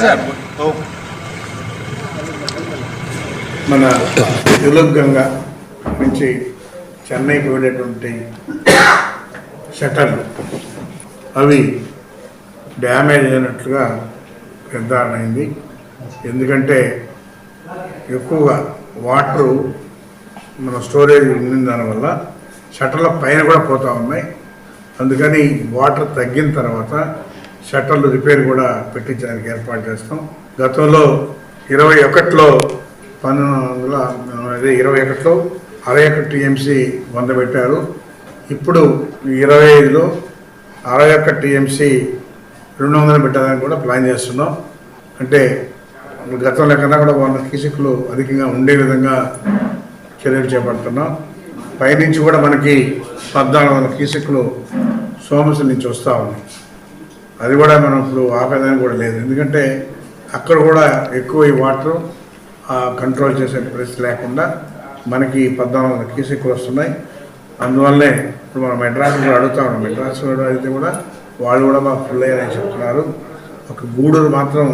మన తెలుగంగ నుంచి చెన్నైకి వెళ్ళేటువంటి షట్టర్లు అవి డ్యామేజ్ అయినట్లుగా నిర్ధారణ అయింది. ఎందుకంటే ఎక్కువగా వాటరు మన స్టోరేజ్ ఉన్న దానివల్ల షట్టర్ల పైన కూడా పోతూ ఉన్నాయి. అందుకని వాటర్ తగ్గిన తర్వాత షట్టర్లు రిపేర్ కూడా పెట్టించడానికి ఏర్పాటు చేస్తాం. గతంలో 21లో 61 టీఎంసీ 100 పెట్టారు. ఇప్పుడు 25లో 61 టీఎంసీ 200 పెట్టడానికి కూడా ప్లాన్ చేస్తున్నాం. అంటే గతంలో కన్నా కూడా 100 క్యూసెక్లు అధికంగా ఉండే విధంగా చర్యలు చేపడుతున్నాం. పైనుంచి కూడా మనకి 1400 క్యూసెక్లు సోమశిల నుంచి వస్తూ ఉన్నాయి. అది కూడా మనం ఇప్పుడు ఆపేదానికి కూడా లేదు. ఎందుకంటే అక్కడ కూడా ఎక్కువ ఈ వాటర్ కంట్రోల్ చేసే పరిస్థితి లేకుండా మనకి 1400 క్యూసెక్లు వస్తున్నాయి. అందువల్లనే ఇప్పుడు మనం మెడ్రాస్ కూడా అడుగుతా ఉన్నాం. మెడ్రాస్ అయితే కూడా వాళ్ళు కూడా మాకు ఫుల్ అయ్యారని చెప్తున్నారు. ఒక గూడూరు మాత్రం